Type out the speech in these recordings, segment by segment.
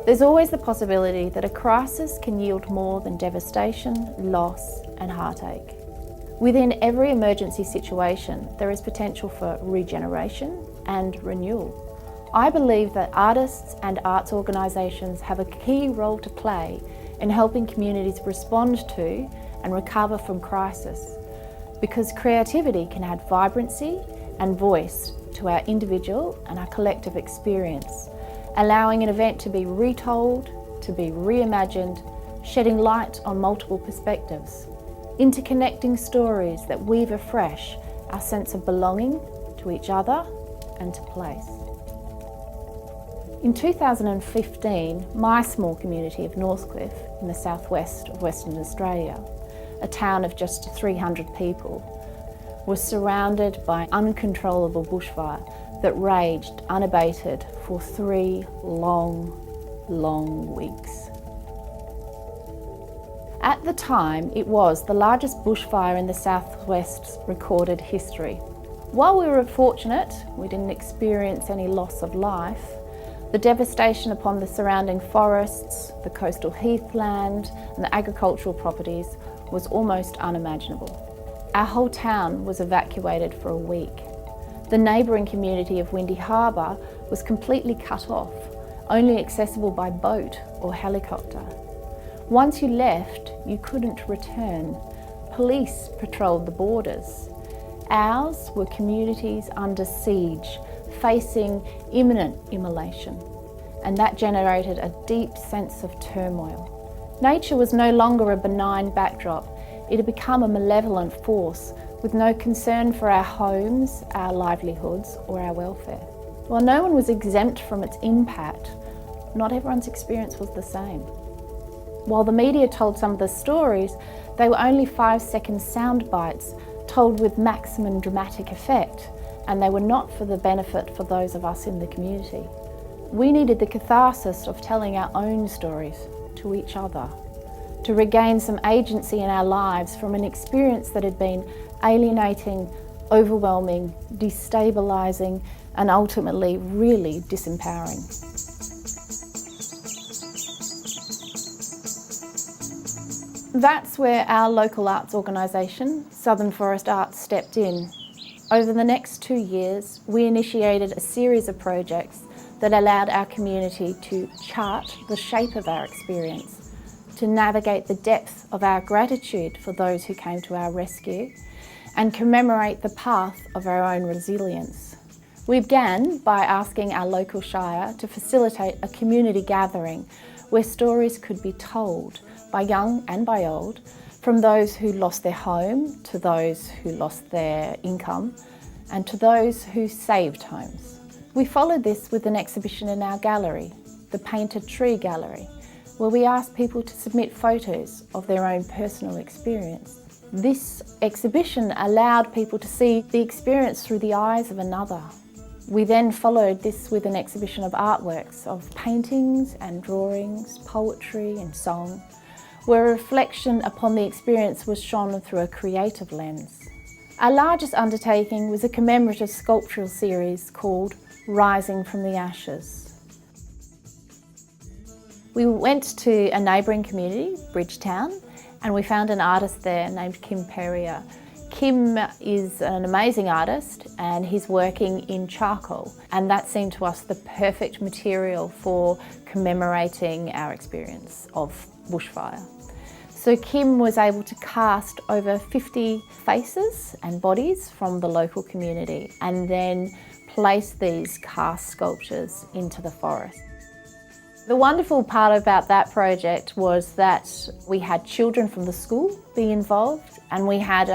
There's always the possibility that a crisis can yield more than devastation, loss and heartache. Within every emergency situation, there is potential for regeneration and renewal. I believe that artists and arts organisations have a key role to play in helping communities respond to and recover from crisis, because creativity can add vibrancy and voice to our individual and our collective experience, allowing an event to be retold, to be reimagined, shedding light on multiple perspectives, interconnecting stories that weave afresh our sense of belonging to each other and to place. In 2015, my small community of Northcliffe in the southwest of Western Australia, a town of just 300 people, was surrounded by uncontrollable bushfire that raged unabated for 3 long weeks. At the time, it was the largest bushfire in the southwest's recorded history. While we were fortunate, we didn't experience any loss of life, the devastation upon the surrounding forests, the coastal heathland and the agricultural properties was almost unimaginable. Our whole town was evacuated for a week. The neighbouring community of Windy Harbour was completely cut off, only accessible by boat or helicopter. Once you left, you couldn't return. Police patrolled the borders. Ours were communities under siege, facing imminent immolation, and that generated a deep sense of turmoil. Nature was no longer a benign backdrop. It had become a malevolent force with no concern for our homes, our livelihoods or our welfare. While no one was exempt from its impact, not everyone's experience was the same. While the media told some of the stories, they were only 5-second sound bites told with maximum dramatic effect, and they were not for the benefit for those of us in the community. We needed the catharsis of telling our own stories to each other, to regain some agency in our lives from an experience that had been alienating, overwhelming, destabilising, and ultimately really disempowering. That's where our local arts organisation, Southern Forest Arts, stepped in. Over the next 2 years, we initiated a series of projects that allowed our community to chart the shape of our experience, to navigate the depth of our gratitude for those who came to our rescue, and commemorate the path of our own resilience. We began by asking our local shire to facilitate a community gathering where stories could be told by young and by old, from those who lost their home, to those who lost their income, and to those who saved homes. We followed this with an exhibition in our gallery, the Painted Tree Gallery, where we asked people to submit photos of their own personal experience. This exhibition allowed people to see the experience through the eyes of another. We then followed this with an exhibition of artworks, of paintings and drawings, poetry and song, where a reflection upon the experience was shone through a creative lens. Our largest undertaking was a commemorative sculptural series called Rising from the Ashes. We went to a neighbouring community, Bridgetown, and we found an artist there named Kim Perrier. Kim is an amazing artist and he's working in charcoal, and that seemed to us the perfect material for commemorating our experience of bushfire. So Kim was able to cast over 50 faces and bodies from the local community and then place these cast sculptures into the forest. The wonderful part about that project was that we had children from the school be involved, and we had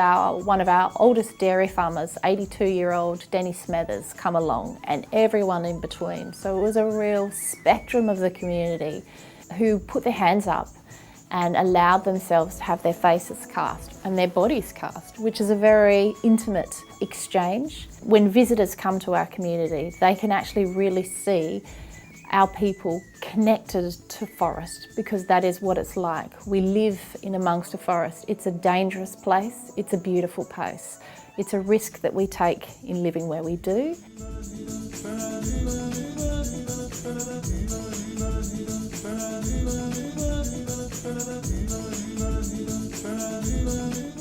one of our oldest dairy farmers, 82-year-old Denny Smethers, come along, and everyone in between. So it was a real spectrum of the community who put their hands up and allowed themselves to have their faces cast and their bodies cast, which is a very intimate exchange. When visitors come to our community, they can actually really see our people connected to forest, because that is what it's like. We live in amongst a forest. It's a dangerous place, it's a beautiful place. It's a risk that we take in living where we do.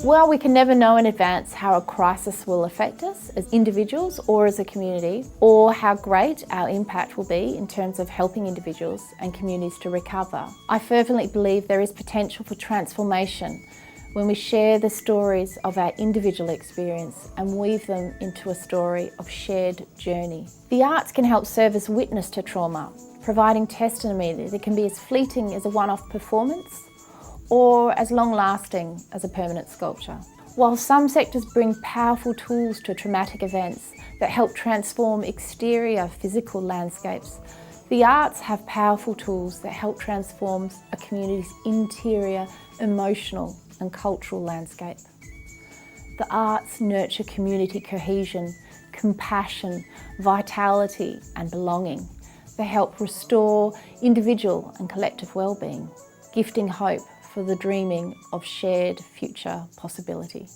While we can never know in advance how a crisis will affect us as individuals or as a community, or how great our impact will be in terms of helping individuals and communities to recover, I fervently believe there is potential for transformation when we share the stories of our individual experience and weave them into a story of shared journey. The arts can help serve as witness to trauma, providing testimony that can be as fleeting as a one-off performance or as long-lasting as a permanent sculpture. While some sectors bring powerful tools to traumatic events that help transform exterior physical landscapes, the arts have powerful tools that help transform a community's interior emotional and cultural landscape. The arts nurture community cohesion, compassion, vitality and belonging. They help restore individual and collective well-being, gifting hope for the dreaming of shared future possibility.